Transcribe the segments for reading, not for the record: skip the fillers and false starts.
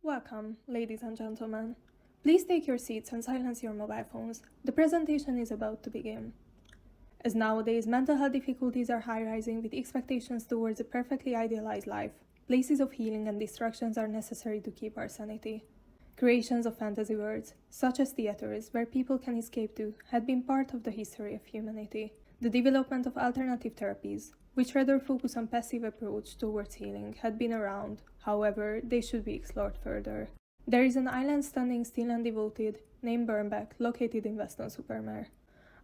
Welcome, ladies and gentlemen. Please take your seats and silence your mobile phones. The presentation is about to begin. As nowadays mental health difficulties are high-rising with expectations towards a perfectly idealized life, places of healing and distractions are necessary to keep our sanity. Creations of fantasy worlds, such as theaters where people can escape to, had been part of the history of humanity. The development of alternative therapies, which rather focus on passive approach towards healing, had been around. However, they should be explored further. There is an island standing still and devoted, named Birnbeck, located in Weston-super-Mare.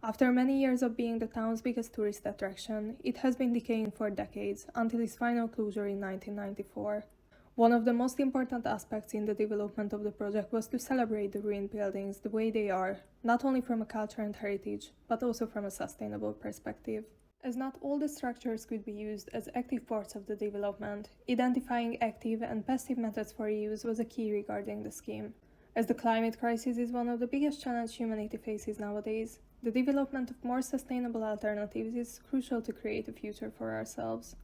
After many years of being the town's biggest tourist attraction, it has been decaying for decades, until its final closure in 1994. One of the most important aspects in the development of the project was to celebrate the ruined buildings the way they are, not only from a culture and heritage, but also from a sustainable perspective. As not all the structures could be used as active parts of the development, identifying active and passive methods for reuse was a key regarding the scheme. As the climate crisis is one of the biggest challenges humanity faces nowadays, the development of more sustainable alternatives is crucial to create a future for ourselves.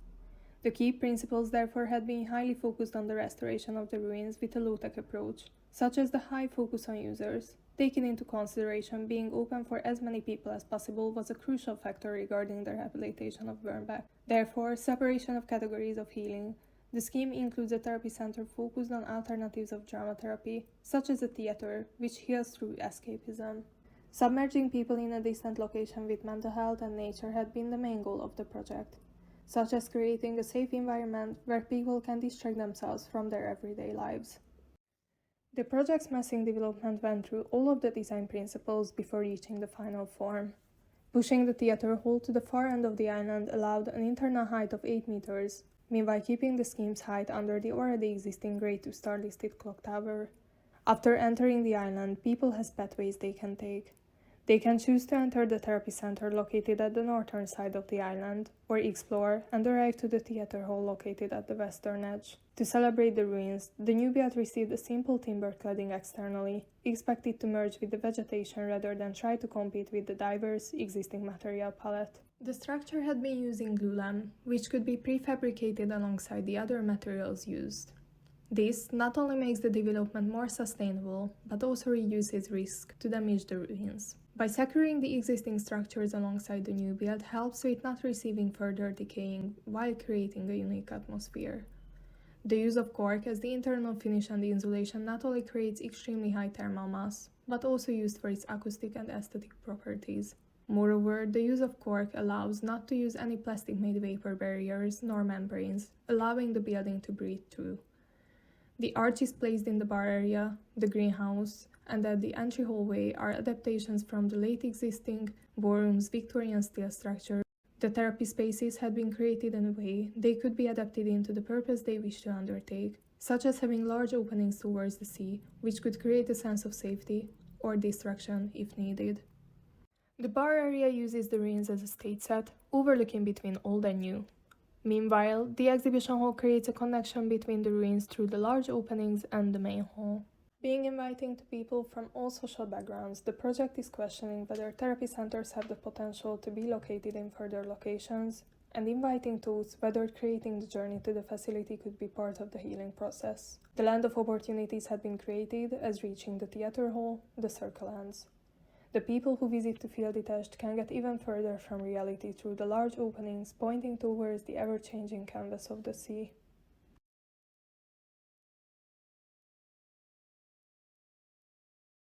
The key principles therefore had been highly focused on the restoration of the ruins with a low-tech approach, such as the high focus on users. Taking into consideration being open for as many people as possible was a crucial factor regarding the rehabilitation of Birnbeck. Therefore, separation of categories of healing. The scheme includes a therapy center focused on alternatives of drama therapy, such as a theater, which heals through escapism. Submerging people in a distant location with mental health and nature had been the main goal of the project, such as creating a safe environment where people can distract themselves from their everyday lives. The project's massive development went through all of the design principles before reaching the final form. Pushing the theater hall to the far end of the island allowed an internal height of 8 meters, meanwhile keeping the scheme's height under the already existing Grade 2 star-listed clock tower. After entering the island, people have pathways they can take. They can choose to enter the therapy center located at the northern side of the island, or explore and arrive to the theater hall located at the western edge. To celebrate the ruins, the new build received a simple timber cladding externally, expected to merge with the vegetation rather than try to compete with the diverse existing material palette. The structure had been using glulam, which could be prefabricated alongside the other materials used. This not only makes the development more sustainable, but also reduces risk to damage the ruins. By securing the existing structures alongside the new build helps with not receiving further decaying while creating a unique atmosphere. The use of cork as the internal finish and the insulation not only creates extremely high thermal mass, but also used for its acoustic and aesthetic properties. Moreover, the use of cork allows not to use any plastic-made vapor barriers nor membranes, allowing the building to breathe through. The arches placed in the bar area, the greenhouse, and at the entry hallway are adaptations from the late existing ballroom's Victorian steel structure. The therapy spaces had been created in a way they could be adapted into the purpose they wish to undertake, such as having large openings towards the sea, which could create a sense of safety or distraction if needed. The bar area uses the ruins as a stage set, overlooking between old and new. Meanwhile, the exhibition hall creates a connection between the ruins through the large openings and the main hall. Being inviting to people from all social backgrounds, the project is questioning whether therapy centers have the potential to be located in further locations, and inviting thoughts whether creating the journey to the facility could be part of the healing process. The land of opportunities had been created as reaching the theater hall, the circle ends. The people who visit to feel detached can get even further from reality through the large openings pointing towards the ever-changing canvas of the sea.